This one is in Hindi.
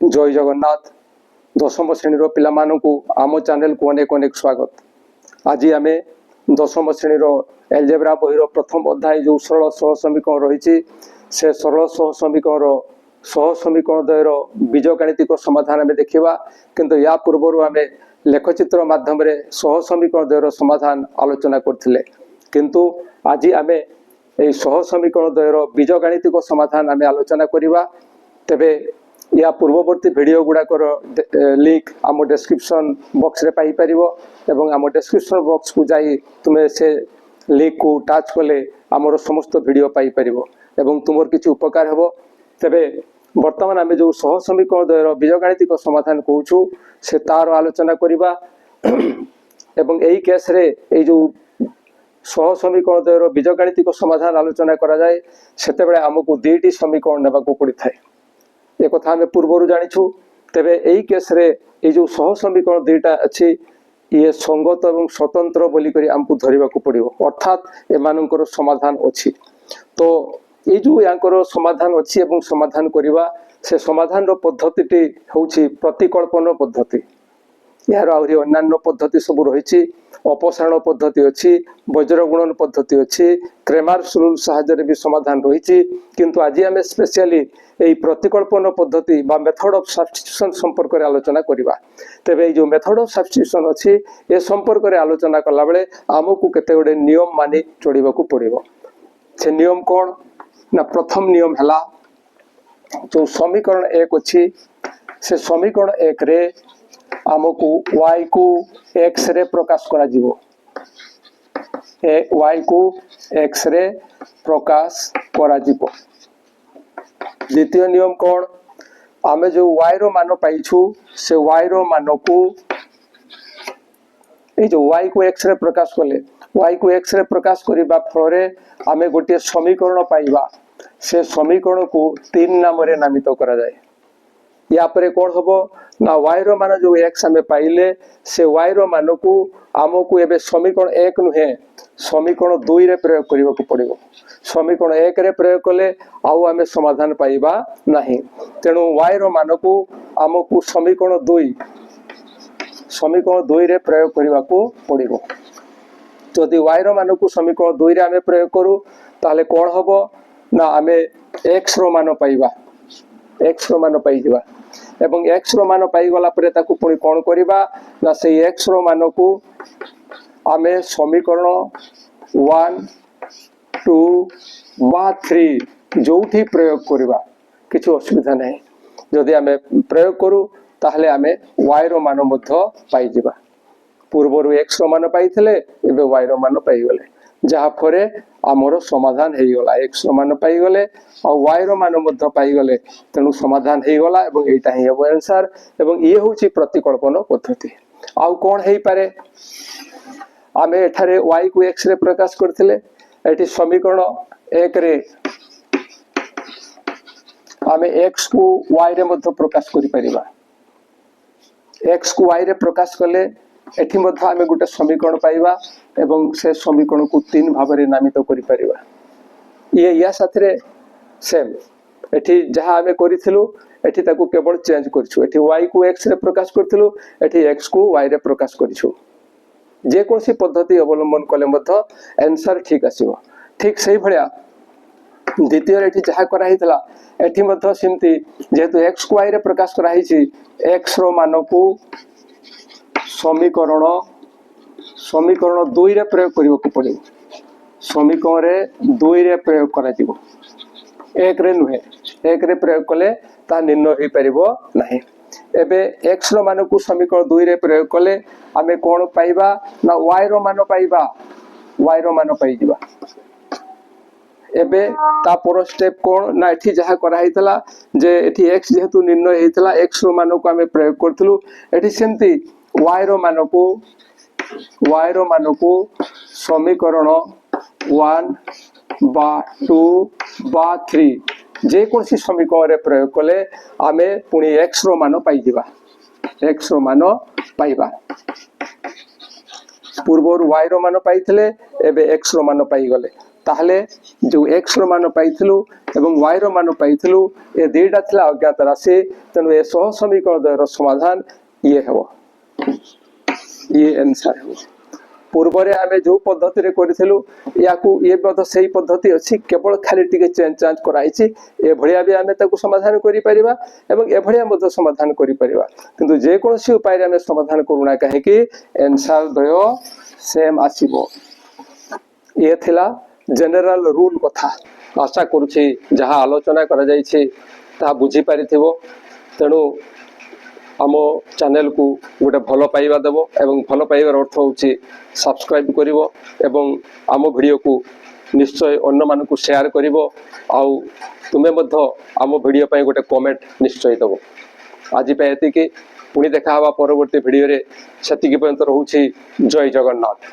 जय जगन्नाथ दशम श्रेणी पिला आम चैनल को अनेक अनेक स्वागत। आज आम दशम श्रेणी एलजेब्रा बही प्रथम अध्याय जो सरल सह समीकरण रही से सरल सह समीकरण द्वयर बीजगाणितिक समाधान आम देखा, किंतु या पूर्व आम लेखचित्र माध्यम सह समीकरण द्वयर समाधान आलोचना करथिले, किंतु आज आम यही सह समीकरण द्वयर बीजगाणितिक समाधान आम आलोचना करवा। तेबे या पूर्ववर्ती वीडियो गुड़ाकर लिंक आम डिस्क्रिप्शन बॉक्स रे पाई परिबो एवं आम डिस्क्रिप्शन बॉक्स को जाई तुमे से लिंक को टच कले आमर समस्त वीडियो पाई परिबो एवं तुमर किछि उपकार हेबो। तेबे वर्तमान आम जो सह समीकरण द्वयर बीजगाणितिक समाधान कहूछु से तार आलोचना करवा। एवं एही केस रे ए जो सह समीकरण द्वयर बीजगाणितिक समाधान आलोचना करा जाए सेतेबेले हमकु दुईटी समीकरण नेबाकू पड़िथाय। एक कथा आम पूर्वर जानिछु। तेबे एही केस रे ए जो सह समीकरण दुईटा अच्छी ये संगत और स्वतंत्र बोली करी आमको धरिबा को पड़िबो, अर्थात एमानकर समाधान अछि। तो ये जो यांकर समाधान अछि एवं समाधान करिवा से समाधान रो पद्धतिटी होछि प्रतिकल्पन पद्धति। यार आहुरी अन्यान्य पद्धति सब रही, अपसारण पद्धति अच्छी, वज्र गुणन पद्धति अच्छी, क्रेमार्स रूल साहाय्य भी समाधान रही, किंतु आज आम स्पेशली यही प्रतिकल्पन पद्धति बा मेथड ऑफ सब्स्टिट्यूशन संपर्क में आलोचना करवा। तेबे जो मेथड ऑफ सब्स्टिट्यूशन अच्छी ए संपर्क में आलोचना कला बेले आमको केते गुडे नियम मानि चढ़ा पड़ो। से नियम कौन ना, प्रथम नियम है जो समीकरण एक अच्छी से समीकरण एक रे आमको y को x रे प्रकाश करा जीवो, y को x रे प्रकाश करा जीवो। द्वितीय नियम कौन, आमे जो y रो मान पाइछु से y रो मान को ए जो y को x रे प्रकाश कले y को x रे प्रकाश करिबा फरे आमे गोटे समीकरण पाइबा। से समीकरण को 3 नाम रे नामित करा जाए। या परे कौन हबो ना, y रो मान जो x आमे पाइले से y रो मान को आमको एबे समीकरण 1 नुहे समीकरण 2 रे प्रयोग करिबा को पड़िबो। समीकरण 1 रे प्रयोग कले आउ आमे समाधान पाइबा नाही, तेणु y रो मान को आमको समीकरण 2 रे प्रयोग करिबा को पड़िबो। जदि y रो मान को समीकरण 2 रे आमे प्रयोग करू ताले कौन हबो ना, आमे x रो मान पाइबा, x रो मान पाई जिबा एवं x रो मान पाई गला परे ताकू पुणी कौन करिबा ना, से x रो मान को आमे समीकरण 1 2 बा 3 जोठी प्रयोग करिबा किछु असुविधा नहीं। जदि आमे प्रयोग करू ताहले आमे y रो मान मध्य पाई जिबा। पूर्वरु x रो मान पाइथिले एबे y रो मान पाई गले, जहा फरे आमर समाधान हे गला। x रो मान पाई गले और y रो मान मध्य पाई गले, तेणु समाधान हे गला एवं एटा ही हेबो आंसर। एवं ये होची प्रतिकल्पन पद्धति। आउ कोन हेई पारे, आमे एठारे y को x रे प्रकाश करथिले, एठी समीकरण 1 रे आमे x को y रे मध्य प्रकाश करि परिबा। x को y रे प्रकाश कले एठी मध्य आमे गुटे समीकरण पाइबा एवं से समीकरण को 3 भाव रे नामित करि परिबा। ये या साथरे सेम एठी जहा आमे करिथिलु एठी ताकू केवल चेंज करछु। एठी y को x रे प्रकाश करथिलु, एठी x को y रे प्रकाश करिछु। जे कोनसी पद्धति अवलंबन कले मध्य आंसर ठीक आसीबो। ठीक सही भलिया द्वितीय एठी जहा करा हितला एठी मध्य सिमती जेतु x को y रे प्रकाश करा हिची, x रो मान को समीकरण 2 रे प्रयोग करिवो को पड़िबो। समीकरण रे 2 रे प्रयोग करा जीवो, 1 रे नुहे। 1 रे प्रयोग कले ता निर्णय होई परिबो नाही। एबे x रो मान को समीकरण 2 रे प्रयोग कले आमे कोन पाइबा ना, y रो मान पाइबा, y रो मान पाई जिबा। एबे ता पर स्टेप कोन ना, एठी जहा करा हितला जे एठी x जेहेतु निर्णय हितला x रो मान को आमे प्रयोग करथलु, एठी सेमती y रो मान को समीकरण 1 बा 2 बा 3 जे कोनसी समीकरण रे प्रयोग कले आमे पुणी x रो मान पाई जिबा, x रो मान पाइबा। पूर्वर y रो मान पाइथिले एबे x रो मान पाई गले, ताहले जो x रो मान पाइथिलु ଏବଂ y ର ମାନ ପାଇଥିଲୁ ଏ ଦୁଇଟା ଥିଲା ଅଜ୍ଞାତ ରାଶି ତେଣୁ ଏ ସହ ସମୀକରଣ ଦ୍ୱୟର ସମାଧାନ ଇଏ ହେବ ଇଏ ଆନ୍ସର ହେବ ପୂର୍ବରେ ଆମେ ଯୋଉ ପଦ୍ଧତିରେ କରିଥିଲୁ ୟାକୁ ଇଏ ମଧ୍ୟ ସେଇ ପଦ୍ଧତି ଅଛି କେବଳ ଖାଲି ଟିକେ ଚେଞ୍ଜ ଚାଞ୍ଜ କରାହେଇଛି ଏଭଳିଆ ବି ଆମେ ତାକୁ ସମାଧାନ କରିପାରିବା ଏବଂ ଏଭଳିଆ ମଧ୍ୟ ସମାଧାନ କରିପାରିବା କିନ୍ତୁ ଯେକୌଣସି ଉପାୟରେ ଆମେ ସମାଧାନ କରୁନା କାହିଁକି ଆନ୍ସର ଦ୍ୱୟ ସେମ୍ ଆସିବ ଇଏ ଥିଲା ଜେନେରାଲ ରୁଲ କଥା आशा करुछि जहाँ आलोचना करा जाइछि ता बुझी पारिथिबो तेणु आम चैनल को गोटे भल पाइबा देव एवं भल पाइबार अर्थ होछि सब्सक्राइब करिवो एवं आम वीडियो को निश्चय अन्य मानकु शेयर करिवो आउ तुमे मध्य आम वीडियो पई गोटे कमेंट निश्चय देवो आज पे एतिके पुणी देखा हवा परवर्ती वीडियो रे सेतिके पर्यंत रहूछि जय जगन्नाथ।